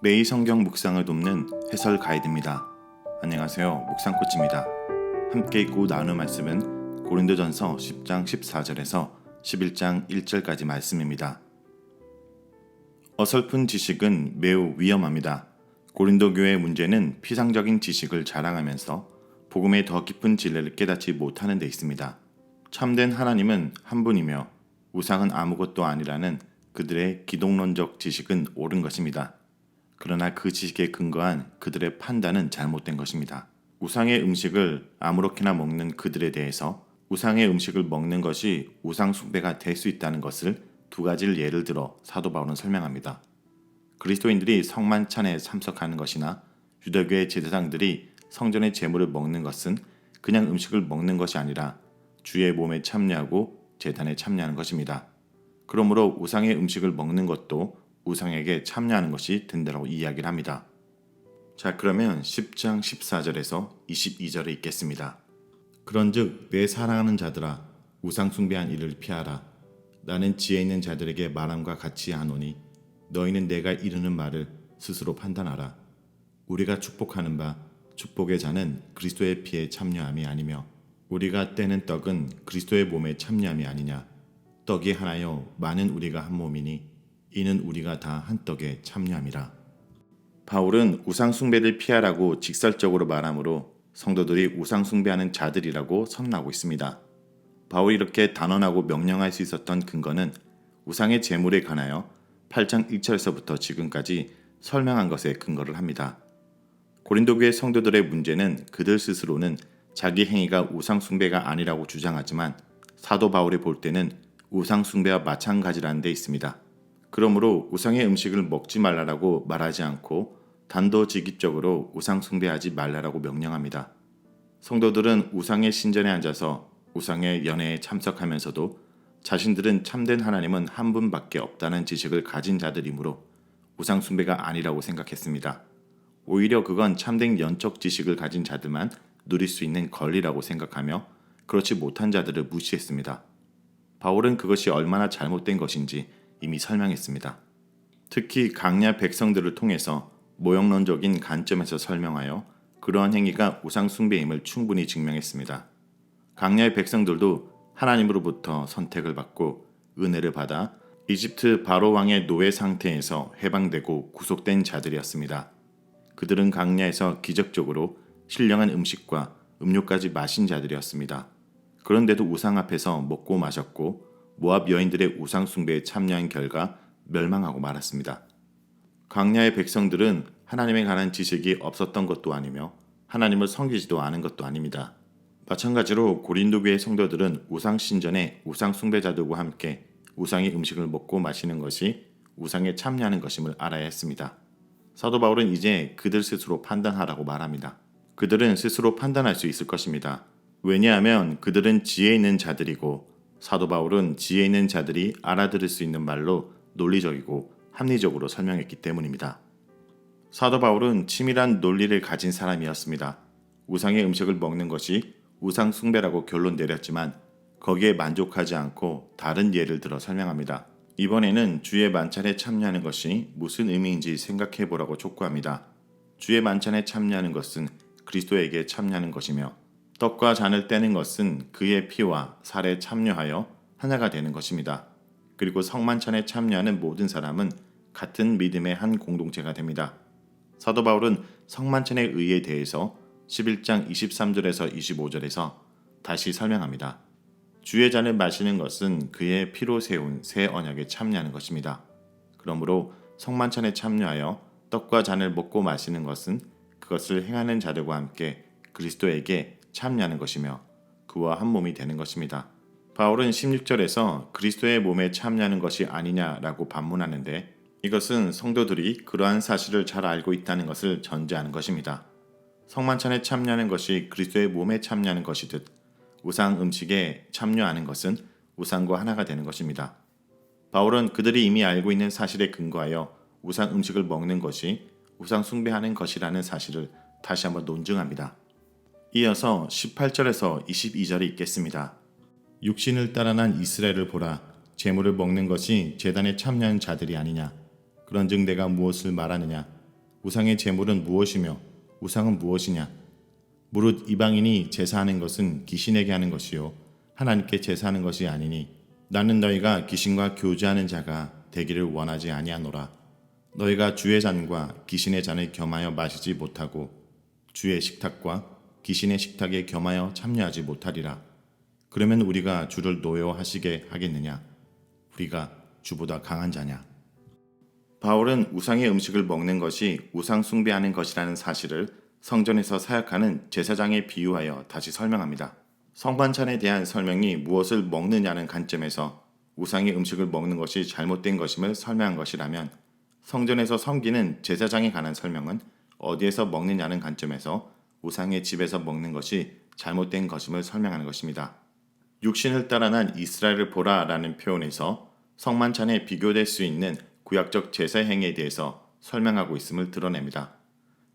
매일 성경 묵상을 돕는 해설 가이드입니다. 안녕하세요. 묵상코치입니다. 함께 읽고 나누는 말씀은 고린도전서 10장 14절에서 11장 1절까지 말씀입니다. 어설픈 지식은 매우 위험합니다. 고린도 교회의 문제는 피상적인 지식을 자랑하면서 복음의 더 깊은 진리를 깨닫지 못하는 데 있습니다. 참된 하나님은 한 분이며 우상은 아무것도 아니라는 그들의 기독론적 지식은 옳은 것입니다. 그러나 그 지식에 근거한 그들의 판단은 잘못된 것입니다. 우상의 음식을 아무렇게나 먹는 그들에 대해서 우상의 음식을 먹는 것이 우상 숭배가 될 수 있다는 것을 두 가지를 예를 들어 사도 바울은 설명합니다. 그리스도인들이 성만찬에 참석하는 것이나 유대교의 제사장들이 성전의 제물을 먹는 것은 그냥 음식을 먹는 것이 아니라 주의 몸에 참여하고 제단에 참여하는 것입니다. 그러므로 우상의 음식을 먹는 것도 우상에게 참여하는 것이 된다고 이야기를 합니다. 자, 그러면 10장 14절에서 22절에 읽겠습니다. 그런즉 내 사랑하는 자들아 우상 숭배한 일을 피하라. 나는 지혜 있는 자들에게 말함과 같이 하노니 너희는 내가 이르는 말을 스스로 판단하라. 우리가 축복하는 바 축복의 자는 그리스도의 피에 참여함이 아니며 우리가 떼는 떡은 그리스도의 몸에 참여함이 아니냐. 떡이 하나요 많은 우리가 한 몸이니 이는 우리가 다 한 떡에 참여함이라. 바울은 우상 숭배를 피하라고 직설적으로 말하므로 성도들이 우상 숭배하는 자들이라고 선언하고 있습니다. 바울이 이렇게 단언하고 명령할 수 있었던 근거는 우상의 제물에 관하여 8장 1절에서부터 지금까지 설명한 것에 근거를 합니다. 고린도 교회 성도들의 문제는 그들 스스로는 자기 행위가 우상 숭배가 아니라고 주장하지만 사도 바울이 볼 때는 우상 숭배와 마찬가지라는 데 있습니다. 그러므로 우상의 음식을 먹지 말라라고 말하지 않고 단도직입적으로 우상 숭배하지 말라라고 명령합니다. 성도들은 우상의 신전에 앉아서 우상의 연회에 참석하면서도 자신들은 참된 하나님은 한 분밖에 없다는 지식을 가진 자들이므로 우상 숭배가 아니라고 생각했습니다. 오히려 그건 참된 연적 지식을 가진 자들만 누릴 수 있는 권리라고 생각하며 그렇지 못한 자들을 무시했습니다. 바울은 그것이 얼마나 잘못된 것인지 이미 설명했습니다. 특히 강야 백성들을 통해서 모형론적인 관점에서 설명하여 그러한 행위가 우상 숭배임을 충분히 증명했습니다. 강야의 백성들도 하나님으로부터 선택을 받고 은혜를 받아 이집트 바로 왕의 노예 상태에서 해방되고 구속된 자들이었습니다. 그들은 강야에서 기적적으로 신령한 음식과 음료까지 마신 자들이었습니다. 그런데도 우상 앞에서 먹고 마셨고 모압 여인들의 우상 숭배에 참여한 결과 멸망하고 말았습니다. 광야의 백성들은 하나님에 관한 지식이 없었던 것도 아니며 하나님을 섬기지도 않은 것도 아닙니다. 마찬가지로 고린도 교회 성도들은 우상 신전의 우상 숭배자들과 함께 우상의 음식을 먹고 마시는 것이 우상에 참여하는 것임을 알아야 했습니다. 사도 바울은 이제 그들 스스로 판단하라고 말합니다. 그들은 스스로 판단할 수 있을 것입니다. 왜냐하면 그들은 지혜 있는 자들이고 사도 바울은 지혜 있는 자들이 알아들을 수 있는 말로 논리적이고 합리적으로 설명했기 때문입니다. 사도 바울은 치밀한 논리를 가진 사람이었습니다. 우상의 음식을 먹는 것이 우상 숭배라고 결론 내렸지만 거기에 만족하지 않고 다른 예를 들어 설명합니다. 이번에는 주의 만찬에 참여하는 것이 무슨 의미인지 생각해 보라고 촉구합니다. 주의 만찬에 참여하는 것은 그리스도에게 참여하는 것이며 떡과 잔을 떼는 것은 그의 피와 살에 참여하여 하나가 되는 것입니다. 그리고 성만찬에 참여하는 모든 사람은 같은 믿음의 한 공동체가 됩니다. 사도 바울은 성만찬의 의에 대해서 11장 23절에서 25절에서 다시 설명합니다. 주의 잔을 마시는 것은 그의 피로 세운 새 언약에 참여하는 것입니다. 그러므로 성만찬에 참여하여 떡과 잔을 먹고 마시는 것은 그것을 행하는 자들과 함께 그리스도에게 참여하는 것이며 그와 한 몸이 되는 것입니다. 바울은 16절에서 그리스도의 몸에 참여하는 것이 아니냐라고 반문하는데 이것은 성도들이 그러한 사실을 잘 알고 있다는 것을 전제하는 것입니다. 성만찬에 참여하는 것이 그리스도의 몸에 참여하는 것이듯 우상 음식에 참여하는 것은 우상과 하나가 되는 것입니다. 바울은 그들이 이미 알고 있는 사실에 근거하여 우상 음식을 먹는 것이 우상 숭배하는 것이라는 사실을 다시 한번 논증합니다. 이어서 18절에서 22절이 있겠습니다. 육신을 따라 난 이스라엘을 보라. 제물을 먹는 것이 제단에 참여한 자들이 아니냐. 그런즉 내가 무엇을 말하느냐. 우상의 제물은 무엇이며 우상은 무엇이냐? 무릇 이방인이 제사하는 것은 귀신에게 하는 것이요 하나님께 제사하는 것이 아니니 나는 너희가 귀신과 교제하는 자가 되기를 원하지 아니하노라. 너희가 주의 잔과 귀신의 잔을 겸하여 마시지 못하고 주의 식탁과 귀신의 식탁에 겸하여 참여하지 못하리라. 그러면 우리가 주를 노여하시게 하겠느냐? 우리가 주보다 강한 자냐? 바울은 우상의 음식을 먹는 것이 우상 숭배하는 것이라는 사실을 성전에서 사역하는 제사장에 비유하여 다시 설명합니다. 성반찬에 대한 설명이 무엇을 먹느냐는 관점에서 우상의 음식을 먹는 것이 잘못된 것임을 설명한 것이라면 성전에서 섬기는 제사장에 관한 설명은 어디에서 먹느냐는 관점에서 우상의 집에서 먹는 것이 잘못된 것임을 설명하는 것입니다. 육신을 따라 난 이스라엘을 보라 라는 표현에서 성만찬에 비교될 수 있는 구약적 제사 행위에 대해서 설명하고 있음을 드러냅니다.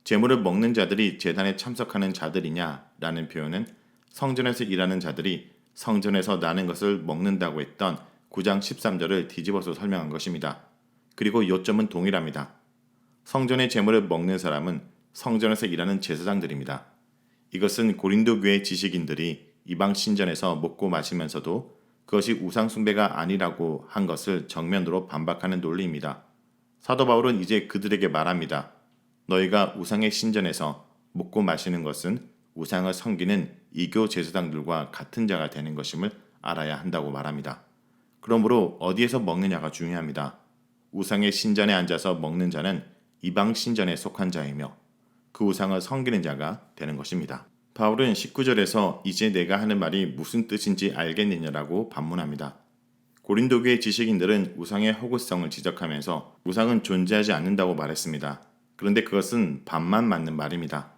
제물을 먹는 자들이 제단에 참석하는 자들이냐 라는 표현은 성전에서 일하는 자들이 성전에서 나는 것을 먹는다고 했던 9장 13절을 뒤집어서 설명한 것입니다. 그리고 요점은 동일합니다. 성전의 제물을 먹는 사람은 성전에서 일하는 제사장들입니다. 이것은 고린도 교회 지식인들이 이방 신전에서 먹고 마시면서도 그것이 우상 숭배가 아니라고 한 것을 정면으로 반박하는 논리입니다. 사도 바울은 이제 그들에게 말합니다. 너희가 우상의 신전에서 먹고 마시는 것은 우상을 섬기는 이교 제사장들과 같은 자가 되는 것임을 알아야 한다고 말합니다. 그러므로 어디에서 먹느냐가 중요합니다. 우상의 신전에 앉아서 먹는 자는 이방 신전에 속한 자이며 그 우상을 섬기는 자가 되는 것입니다. 바울은 19절에서 이제 내가 하는 말이 무슨 뜻인지 알겠느냐라고 반문합니다. 고린도 교회 지식인들은 우상의 허구성을 지적하면서 우상은 존재하지 않는다고 말했습니다. 그런데 그것은 반만 맞는 말입니다.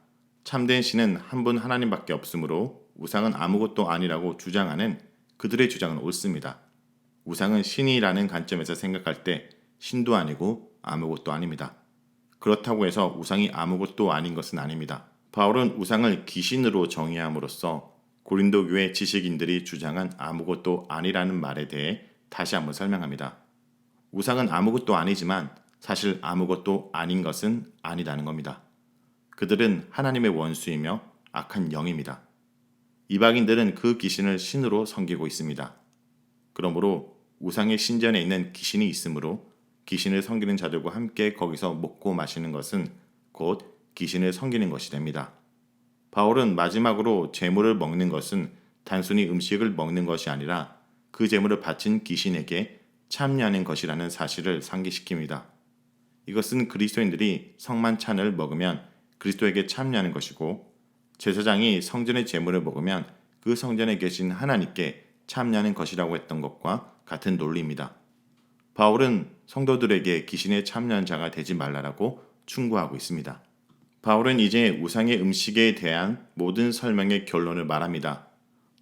참된 신은 한 분 하나님밖에 없으므로 우상은 아무것도 아니라고 주장하는 그들의 주장은 옳습니다. 우상은 신이라는 관점에서 생각할 때 신도 아니고 아무것도 아닙니다. 그렇다고 해서 우상이 아무것도 아닌 것은 아닙니다. 바울은 우상을 귀신으로 정의함으로써 고린도 교회 지식인들이 주장한 아무것도 아니라는 말에 대해 다시 한번 설명합니다. 우상은 아무것도 아니지만 사실 아무것도 아닌 것은 아니다는 겁니다. 그들은 하나님의 원수이며 악한 영입니다. 이방인들은 그 귀신을 신으로 섬기고 있습니다. 그러므로 우상의 신전에 있는 귀신이 있으므로 귀신을 섬기는 자들과 함께 거기서 먹고 마시는 것은 곧 귀신을 섬기는 것이 됩니다. 바울은 마지막으로 제물을 먹는 것은 단순히 음식을 먹는 것이 아니라 그 제물을 바친 귀신에게 참여하는 것이라는 사실을 상기시킵니다. 이것은 그리스도인들이 성만찬을 먹으면 그리스도에게 참여하는 것이고 제사장이 성전의 제물을 먹으면 그 성전에 계신 하나님께 참여하는 것이라고 했던 것과 같은 논리입니다. 바울은 성도들에게 귀신에 참여한 자가 되지 말라라고 충고하고 있습니다. 바울은 이제 우상의 음식에 대한 모든 설명의 결론을 말합니다.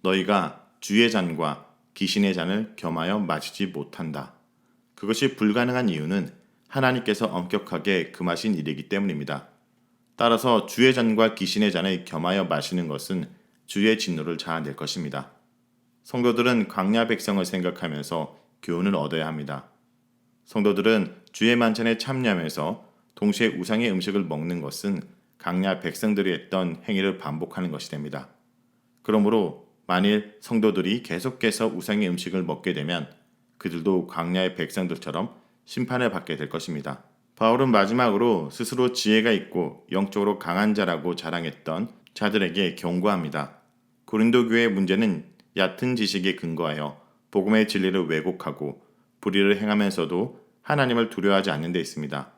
너희가 주의 잔과 귀신의 잔을 겸하여 마시지 못한다. 그것이 불가능한 이유는 하나님께서 엄격하게 금하신 일이기 때문입니다. 따라서 주의 잔과 귀신의 잔을 겸하여 마시는 것은 주의 진노를 자아낼 것입니다. 성도들은 광야 백성을 생각하면서 교훈을 얻어야 합니다. 성도들은 주의 만찬에 참여하면서 동시에 우상의 음식을 먹는 것은 광야 백성들이 했던 행위를 반복하는 것이 됩니다. 그러므로 만일 성도들이 계속해서 우상의 음식을 먹게 되면 그들도 광야의 백성들처럼 심판을 받게 될 것입니다. 바울은 마지막으로 스스로 지혜가 있고 영적으로 강한 자라고 자랑했던 자들에게 경고합니다. 고린도 교회의 문제는 얕은 지식에 근거하여 복음의 진리를 왜곡하고 불의를 행하면서도 하나님을 두려워하지 않는 데 있습니다.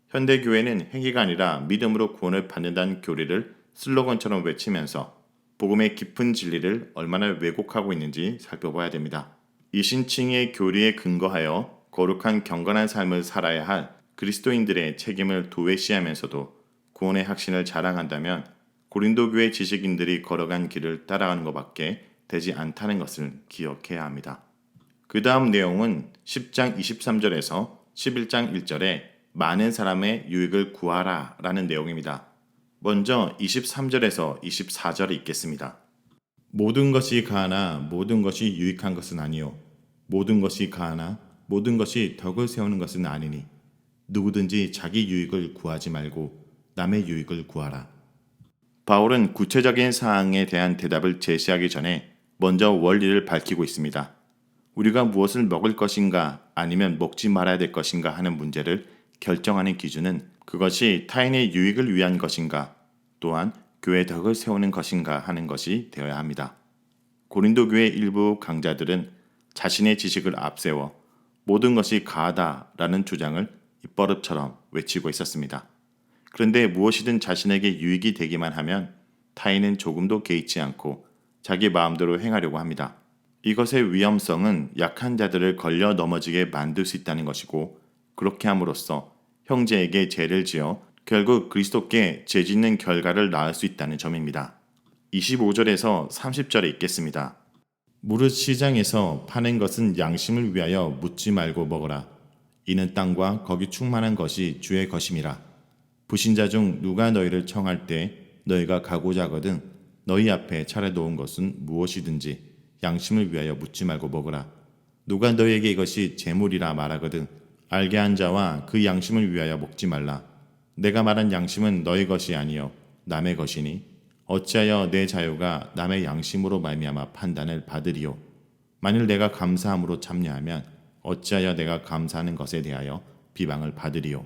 현대 교회는 행위가 아니라 믿음으로 구원을 받는다는 교리를 슬로건처럼 외치면서 복음의 깊은 진리를 얼마나 왜곡하고 있는지 살펴봐야 됩니다. 이신칭의 교리에 근거하여 거룩한 경건한 삶을 살아야 할 그리스도인들의 책임을 도외시하면서도 구원의 확신을 자랑한다면 고린도 교회 지식인들이 걸어간 길을 따라가는 것밖에 되지 않다는 것을 기억해야 합니다. 그 다음 내용은 10장 23절에서 11장 1절에 많은 사람의 유익을 구하라 라는 내용입니다. 먼저 23절에서 24절을 읽겠습니다. 모든 것이 가하나 모든 것이 유익한 것은 아니요 모든 것이 가하나 모든 것이 덕을 세우는 것은 아니니 누구든지 자기 유익을 구하지 말고 남의 유익을 구하라. 바울은 구체적인 사항에 대한 대답을 제시하기 전에 먼저 원리를 밝히고 있습니다. 우리가 무엇을 먹을 것인가 아니면 먹지 말아야 될 것인가 하는 문제를 결정하는 기준은 그것이 타인의 유익을 위한 것인가 또한 교회 덕을 세우는 것인가 하는 것이 되어야 합니다. 고린도 교회 일부 강자들은 자신의 지식을 앞세워 모든 것이 가하다라는 주장을 입버릇처럼 외치고 있었습니다. 그런데 무엇이든 자신에게 유익이 되기만 하면 타인은 조금도 개의치 않고 자기 마음대로 행하려고 합니다. 이것의 위험성은 약한 자들을 걸려 넘어지게 만들 수 있다는 것이고 그렇게 함으로써 형제에게 죄를 지어 결국 그리스도께 죄짓는 결과를 낳을 수 있다는 점입니다. 25절에서 30절에 있겠습니다. 무릇 시장에서 파는 것은 양심을 위하여 묻지 말고 먹어라. 이는 땅과 거기 충만한 것이 주의 것임이라. 부신자 중 누가 너희를 청할 때 너희가 가고자 하거든 너희 앞에 차려놓은 것은 무엇이든지 양심을 위하여 묻지 말고 먹으라. 누가 너희에게 이것이 재물이라 말하거든 알게 한 자와 그 양심을 위하여 먹지 말라. 내가 말한 양심은 너희 것이 아니요 남의 것이니 어찌하여 내 자유가 남의 양심으로 말미암아 판단을 받으리요. 만일 내가 감사함으로 참여하면 어찌하여 내가 감사하는 것에 대하여 비방을 받으리요.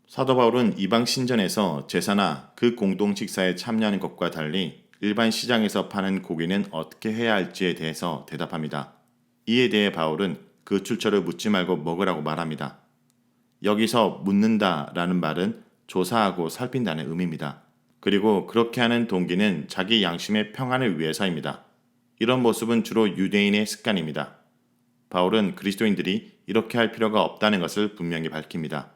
사도 바울은 이방 신전에서 제사나 그 공동 식사에 참여하는 것과 달리 일반 시장에서 파는 고기는 어떻게 해야 할지에 대해서 대답합니다. 이에 대해 바울은 그 출처를 묻지 말고 먹으라고 말합니다. 여기서 묻는다라는 말은 조사하고 살핀다는 의미입니다. 그리고 그렇게 하는 동기는 자기 양심의 평안을 위해서입니다. 이런 모습은 주로 유대인의 습관입니다. 바울은 그리스도인들이 이렇게 할 필요가 없다는 것을 분명히 밝힙니다.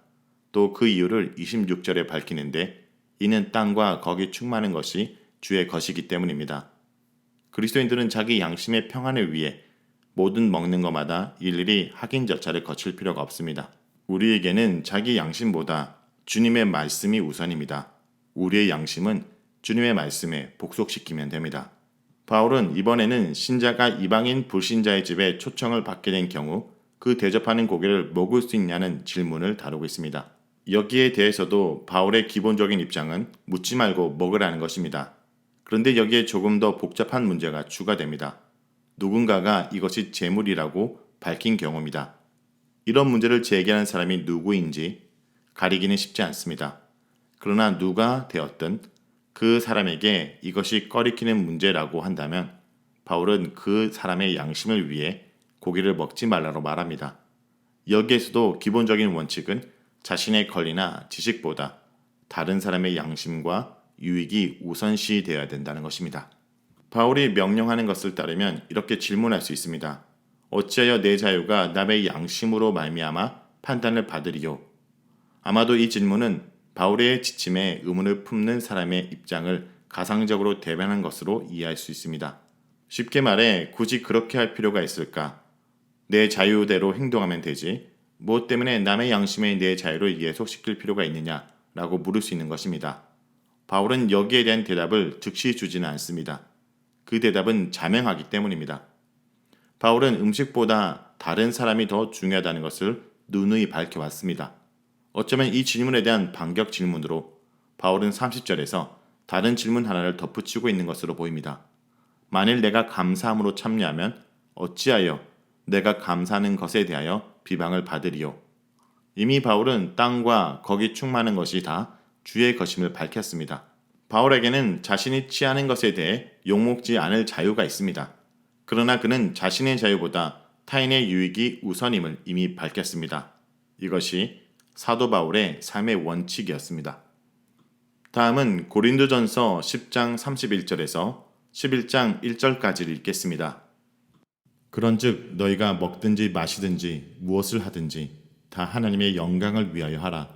또 그 이유를 26절에 밝히는데 이는 땅과 거기 충만한 것이 주의 것이기 때문입니다. 그리스도인들은 자기 양심의 평안을 위해 모든 먹는 것마다 일일이 확인 절차를 거칠 필요가 없습니다. 우리에게는 자기 양심보다 주님의 말씀이 우선입니다. 우리의 양심은 주님의 말씀에 복속시키면 됩니다. 바울은 이번에는 신자가 이방인 불신자의 집에 초청을 받게 된 경우 그 대접하는 고기를 먹을 수 있냐는 질문을 다루고 있습니다. 여기에 대해서도 바울의 기본적인 입장은 묻지 말고 먹으라는 것입니다. 그런데 여기에 조금 더 복잡한 문제가 추가됩니다. 누군가가 이것이 재물이라고 밝힌 경우입니다. 이런 문제를 제기하는 사람이 누구인지 가리기는 쉽지 않습니다. 그러나 누가 되었든 그 사람에게 이것이 꺼리키는 문제라고 한다면 바울은 그 사람의 양심을 위해 고기를 먹지 말라고 말합니다. 여기에서도 기본적인 원칙은 자신의 권리나 지식보다 다른 사람의 양심과 유익이 우선시 되어야 된다는 것입니다. 바울이 명령하는 것을 따르면 이렇게 질문할 수 있습니다. 어찌하여 내 자유가 남의 양심으로 말미암아 판단을 받으리요? 아마도 이 질문은 바울의 지침에 의문을 품는 사람의 입장을 가상적으로 대변한 것으로 이해할 수 있습니다. 쉽게 말해 굳이 그렇게 할 필요가 있을까? 내 자유대로 행동하면 되지 무엇 때문에 남의 양심에 내 자유를 예속시킬 필요가 있느냐? 라고 물을 수 있는 것입니다. 바울은 여기에 대한 대답을 즉시 주지는 않습니다. 그 대답은 자명하기 때문입니다. 바울은 음식보다 다른 사람이 더 중요하다는 것을 누누이 밝혀왔습니다. 어쩌면 이 질문에 대한 반격 질문으로 바울은 30절에서 다른 질문 하나를 덧붙이고 있는 것으로 보입니다. 만일 내가 감사함으로 참여하면 어찌하여 내가 감사하는 것에 대하여 비방을 받으리요. 이미 바울은 땅과 거기 충만한 것이 다 주의 것임을 밝혔습니다. 바울에게는 자신이 취하는 것에 대해 욕먹지 않을 자유가 있습니다. 그러나 그는 자신의 자유보다 타인의 유익이 우선임을 이미 밝혔습니다. 이것이 사도 바울의 삶의 원칙이었습니다. 다음은 고린도전서 10장 31절에서 11장 1절까지를 읽겠습니다. 그런즉 너희가 먹든지 마시든지 무엇을 하든지 다 하나님의 영광을 위하여 하라.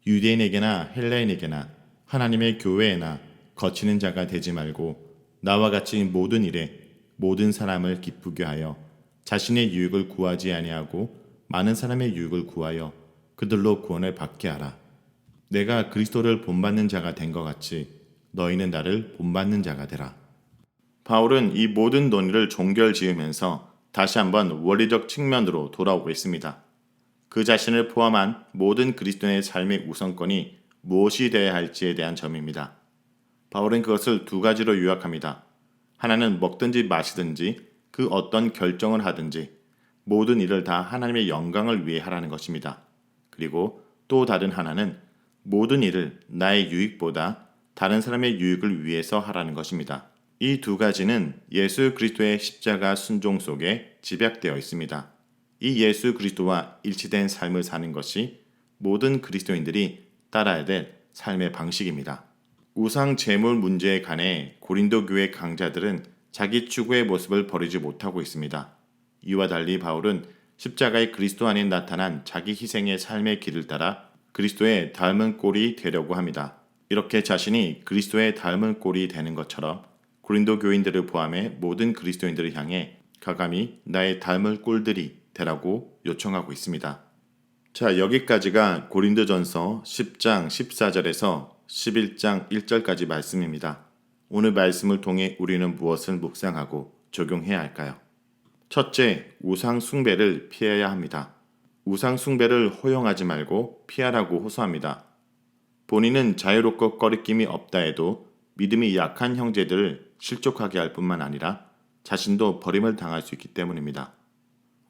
유대인에게나 헬라인에게나 하나님의 교회에나 거치는 자가 되지 말고 나와 같이 모든 일에 모든 사람을 기쁘게 하여 자신의 유익을 구하지 아니하고 많은 사람의 유익을 구하여 그들로 구원을 받게 하라. 내가 그리스도를 본받는 자가 된 것 같이 너희는 나를 본받는 자가 되라. 바울은 이 모든 논의를 종결지으면서 다시 한번 원리적 측면으로 돌아오고 있습니다. 그 자신을 포함한 모든 그리스도인의 삶의 우선권이 무엇이 되어야 할지에 대한 점입니다. 바울은 그것을 두 가지로 요약합니다. 하나는 먹든지 마시든지 그 어떤 결정을 하든지 모든 일을 다 하나님의 영광을 위해 하라는 것입니다. 그리고 또 다른 하나는 모든 일을 나의 유익보다 다른 사람의 유익을 위해서 하라는 것입니다. 이 두 가지는 예수 그리스도의 십자가 순종 속에 집약되어 있습니다. 이 예수 그리스도와 일치된 삶을 사는 것이 모든 그리스도인들이 따라야 될 삶의 방식입니다. 우상 제물 문제에 관해 고린도 교회 강자들은 자기 추구의 모습을 버리지 못하고 있습니다. 이와 달리 바울은 십자가의 그리스도 안에 나타난 자기 희생의 삶의 길을 따라 그리스도의 닮은 꼴이 되려고 합니다. 이렇게 자신이 그리스도의 닮은 꼴이 되는 것처럼 고린도 교인들을 포함해 모든 그리스도인들을 향해 가감히 나의 닮을 꼴들이 되라고 요청하고 있습니다. 자, 여기까지가 고린도전서 10장 14절에서 11장 1절까지 말씀입니다. 오늘 말씀을 통해 우리는 무엇을 묵상하고 적용해야 할까요? 첫째, 우상 숭배를 피해야 합니다. 우상 숭배를 허용하지 말고 피하라고 호소합니다. 본인은 자유롭고 꺼리낌이 없다 해도 믿음이 약한 형제들을 실족하게 할 뿐만 아니라 자신도 버림을 당할 수 있기 때문입니다.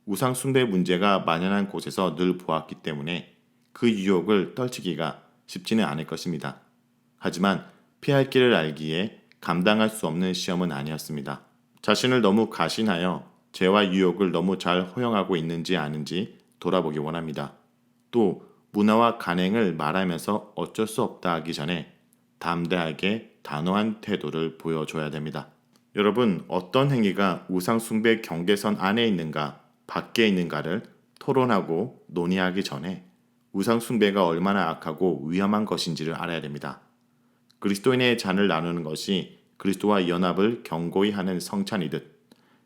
우상 숭배 문제가 만연한 곳에서 늘 보았기 때문에 그 유혹을 떨치기가 쉽지는 않을 것입니다. 하지만 피할 길을 알기에 감당할 수 없는 시험은 아니었습니다. 자신을 너무 가신하여 죄와 유혹을 너무 잘 허용하고 있는지 아닌지 돌아보기 원합니다. 또 문화와 간행을 말하면서 어쩔 수 없다 하기 전에 담대하게 단호한 태도를 보여줘야 됩니다. 여러분, 어떤 행위가 우상 숭배 경계선 안에 있는가 밖에 있는가를 토론하고 논의하기 전에 우상 숭배가 얼마나 악하고 위험한 것인지를 알아야 됩니다. 그리스도인의 잔을 나누는 것이 그리스도와 연합을 경고히 하는 성찬이듯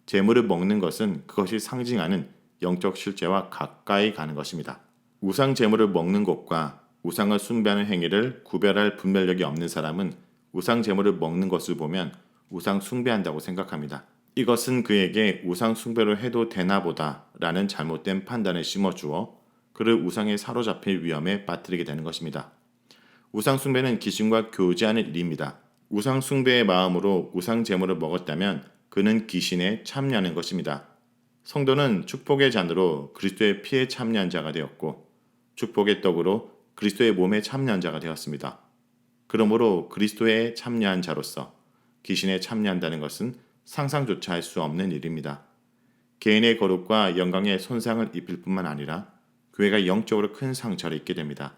제물을 먹는 것은 그것이 상징하는 영적 실제와 가까이 가는 것입니다. 우상 제물을 먹는 것과 우상을 숭배하는 행위를 구별할 분별력이 없는 사람은 우상 제물을 먹는 것을 보면 우상 숭배한다고 생각합니다. 이것은 그에게 우상 숭배를 해도 되나 보다 라는 잘못된 판단을 심어주어 그를 우상에 사로잡힐 위험에 빠뜨리게 되는 것입니다. 우상 숭배는 귀신과 교제하는 일입니다. 우상 숭배의 마음으로 우상 제물을 먹었다면 그는 귀신에 참여하는 것입니다. 성도는 축복의 잔으로 그리스도의 피에 참여한 자가 되었고 축복의 떡으로 그리스도의 몸에 참여한 자가 되었습니다. 그러므로 그리스도에 참여한 자로서 귀신에 참여한다는 것은 상상조차 할 수 없는 일입니다. 개인의 거룩과 영광에 손상을 입힐 뿐만 아니라 교회가 영적으로 큰 상처를 입게 됩니다.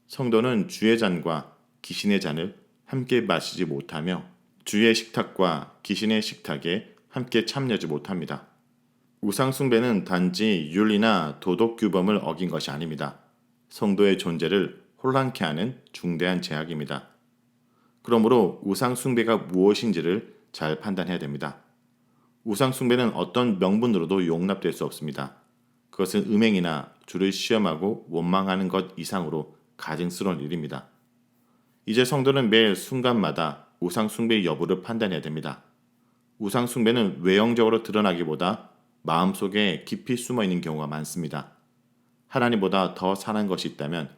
성도는 주의 잔과 귀신의 잔을 함께 마시지 못하며 주의 식탁과 귀신의 식탁에 함께 참여하지 못합니다. 우상 숭배는 단지 윤리나 도덕 규범을 어긴 것이 아닙니다. 성도의 존재를 혼란케 하는 중대한 제약입니다. 그러므로 우상 숭배가 무엇인지를 잘 판단해야 됩니다. 우상 숭배는 어떤 명분으로도 용납될 수 없습니다. 그것은 음행이나 주를 시험하고 원망하는 것 이상으로 가증스러운 일입니다. 이제 성도는 매 순간마다 우상 숭배의 여부를 판단해야 됩니다. 우상 숭배는 외형적으로 드러나기보다 마음속에 깊이 숨어 있는 경우가 많습니다. 하나님보다 더 선한 것이 있다면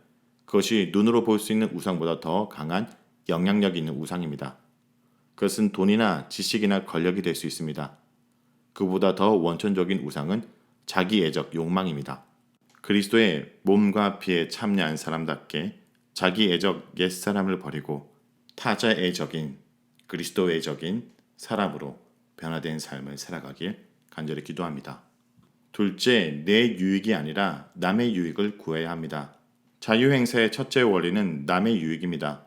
그것이 눈으로 볼 수 있는 우상보다 더 강한 영향력이 있는 우상입니다. 그것은 돈이나 지식이나 권력이 될 수 있습니다. 그보다 더 원천적인 우상은 자기애적 욕망입니다. 그리스도의 몸과 피에 참여한 사람답게 자기애적 옛사람을 버리고 타자애적인 그리스도애적인 사람으로 변화된 삶을 살아가길 간절히 기도합니다. 둘째, 내 유익이 아니라 남의 유익을 구해야 합니다. 자유행사의 첫째 원리는 남의 유익입니다.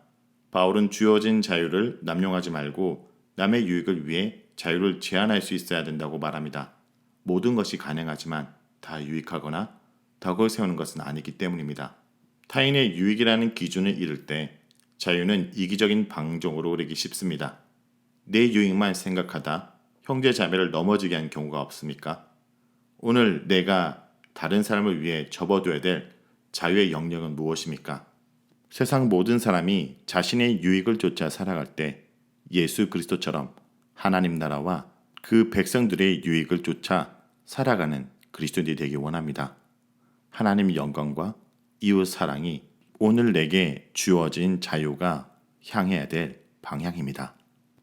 바울은 주어진 자유를 남용하지 말고 남의 유익을 위해 자유를 제한할 수 있어야 된다고 말합니다. 모든 것이 가능하지만 다 유익하거나 덕을 세우는 것은 아니기 때문입니다. 타인의 유익이라는 기준을 이룰 때 자유는 이기적인 방종으로 흐르기 쉽습니다. 내 유익만 생각하다 형제 자매를 넘어지게 한 경우가 없습니까? 오늘 내가 다른 사람을 위해 접어둬야 될 자유의 영역은 무엇입니까? 세상 모든 사람이 자신의 유익을 쫓아 살아갈 때 예수 그리스도처럼 하나님 나라와 그 백성들의 유익을 쫓아 살아가는 그리스도인이 되기 원합니다. 하나님 영광과 이웃 사랑이 오늘 내게 주어진 자유가 향해야 될 방향입니다.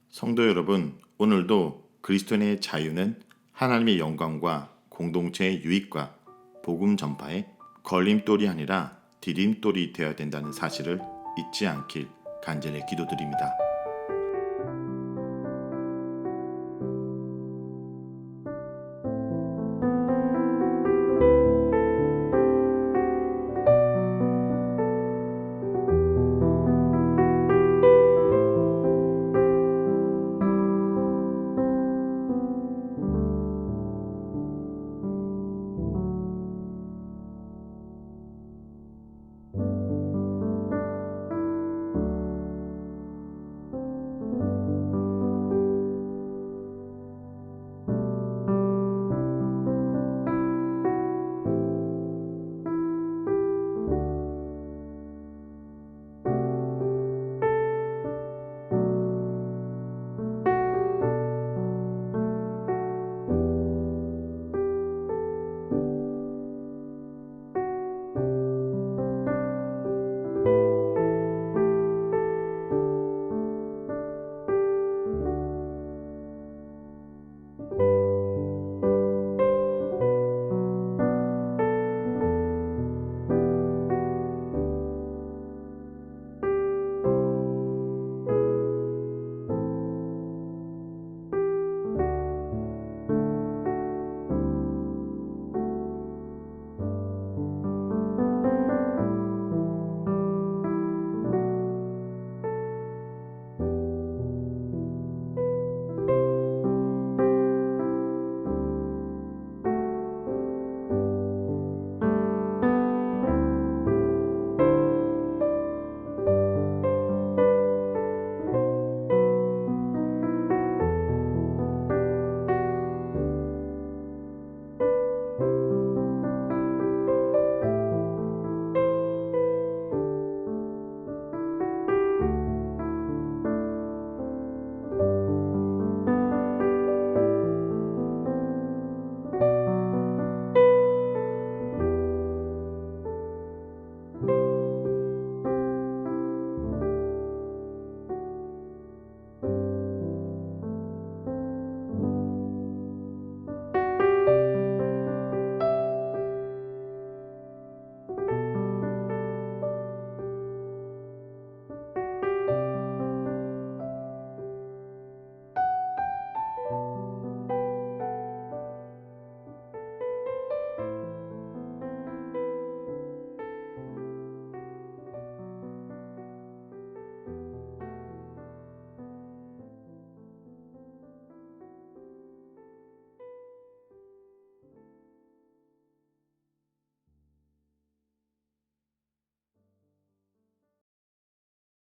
성도 여러분, 오늘도 그리스도인의 자유는 하나님의 영광과 공동체의 유익과 복음 전파에 걸림돌이 아니라 디딤돌이 되어야 된다는 사실을 잊지 않길 간절히 기도드립니다.